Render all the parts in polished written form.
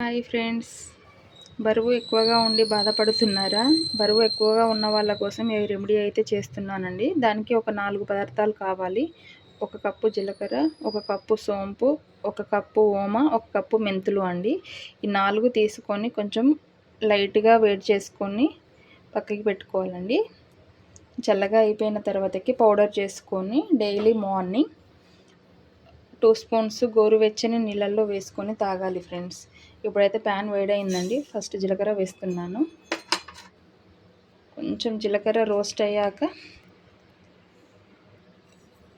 Hi friends, బరువు ఎక్కువగా ఉండి బాధపడుతున్నారా? బరువు ఎక్కువగా ఉన్న వాళ్ళ కోసం ఈ రెమెడీ అయితే చేస్తున్నానండి. దానికి ఒక 4 పదార్థాలు కావాలి. 1 కప్పు జీలకర్ర, 1 కప్పు సోంపు, 1 కప్పు ఓమ, 1 కప్పు మెంతులు అండి. ఈ 4 తీసుకొని కొంచెం లైట్గా వేడి చేసుకొని పక్కకి పెట్టుకోవాలండి. చల్లగా అయిపోయిన తర్వాతకి పౌడర్ చేసుకొని డైలీ మార్నింగ్ 2 స్పూన్స్ గోరువెచ్చని నీళ్ళల్లో వేసుకొని తాగాలి ఫ్రెండ్స్. ఇప్పుడైతే ప్యాన్ వేడైందండి. ఫస్ట్ జీలకర్ర వేస్తున్నాను. కొంచెం జీలకర్ర రోస్ట్ అయ్యాక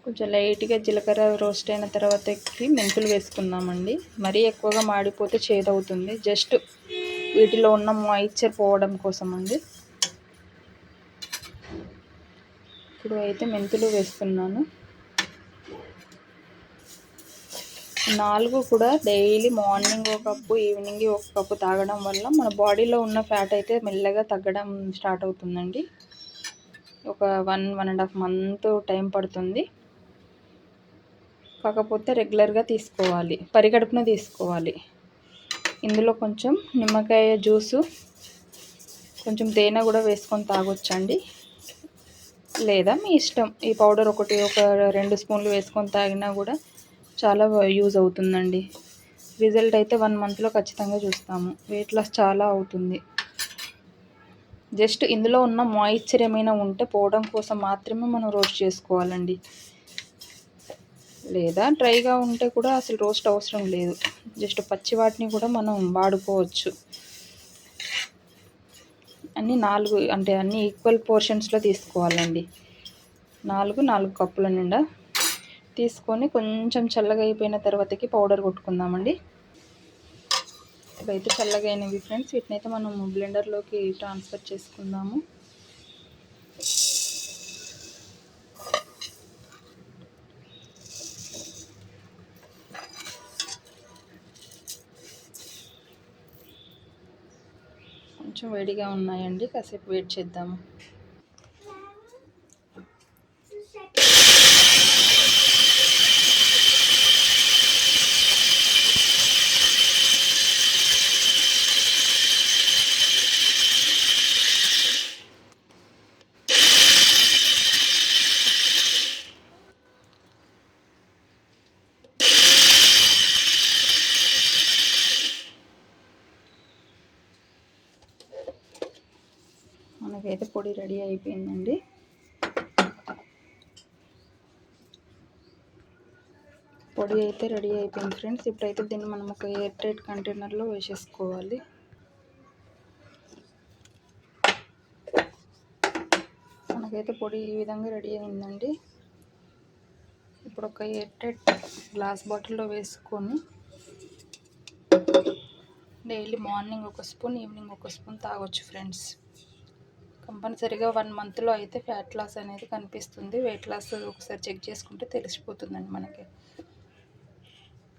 కొంచెం లైట్గా జీలకర్ర రోస్ట్ అయిన తర్వాతకి మెంతులు వేసుకుందామండి. మరీ ఎక్కువగా మాడిపోతే చేదవుతుంది. జస్ట్ వీటిలో ఉన్న మాయిశ్చర్ పోవడం కోసం అండి. ఇప్పుడు అయితే మెంతులు వేస్తున్నాను. 4 కూడా daily morning 1 cup, evening 1 cup తాగడం వల్ల మన బాడీలో ఉన్న ఫ్యాట్ అయితే మెల్లగా తగ్గడం స్టార్ట్ అవుతుందండి. ఒక 1.5 మంత్ టైం పడుతుంది. కాకపోతే రెగ్యులర్గా తీసుకోవాలి, పరిగడుపున తీసుకోవాలి. ఇందులో కొంచెం నిమ్మకాయ జ్యూసు, కొంచెం తేనె కూడా వేసుకొని తాగొచ్చండి. లేదా మీ ఇష్టం. ఈ పౌడర్ ఒక 2 స్పూన్లు వేసుకొని తాగినా కూడా చాలా యూజ్ అవుతుందండి. రిజల్ట్ అయితే 1 మంత్లో ఖచ్చితంగా చూస్తాము. వెయిట్ లాస్ చాలా అవుతుంది. జస్ట్ ఇందులో ఉన్న మాయిశ్చర్ ఏమైనా ఉంటే పోవడం కోసం మాత్రమే మనం రోస్ట్ చేసుకోవాలండి. లేదా డ్రైగా ఉంటే కూడా అసలు రోస్ట్ అవసరం లేదు. జస్ట్ పచ్చి వాటిని కూడా మనం వాడుకోవచ్చు. అన్నీ 4 అంటే అన్నీ ఈక్వల్ పోర్షన్స్లో తీసుకోవాలండి. 4 కప్పుల నిండా తీసుకొని కొంచెం చల్లగా అయిపోయిన తర్వాతకి పౌడర్ కొట్టుకుందామండి. ఇవైతే చల్లగా అయినవి ఫ్రెండ్స్. వీటినైతే మనం బ్లెండర్లోకి ట్రాన్స్ఫర్ చేసుకుందాము. కొంచెం వేడిగా ఉన్నాయండి, కాసేపు వెయిట్ చేద్దాము. మనకైతే పొడి రెడీ అయిపోయిందండి. పొడి అయితే రెడీ అయిపోయింది ఫ్రెండ్స్. ఇప్పుడైతే దీన్ని మనం ఒక ఎయిర్ టైట్ కంటైనర్లో వేసేసుకోవాలి. మనకైతే పొడి ఈ విధంగా రెడీ అయిందండి. ఇప్పుడు ఒక ఎయిర్ టైట్ గ్లాస్ బాటిల్లో వేసుకొని daily morning 1 spoon, evening 1 spoon తాగొచ్చు ఫ్రెండ్స్. కంపల్సరీగా 1 మంత్లో అయితే ఫ్యాట్ లాస్ అనేది కనిపిస్తుంది. వెయిట్ లాస్ ఒకసారి చెక్ చేసుకుంటే తెలిసిపోతుందండి మనకి.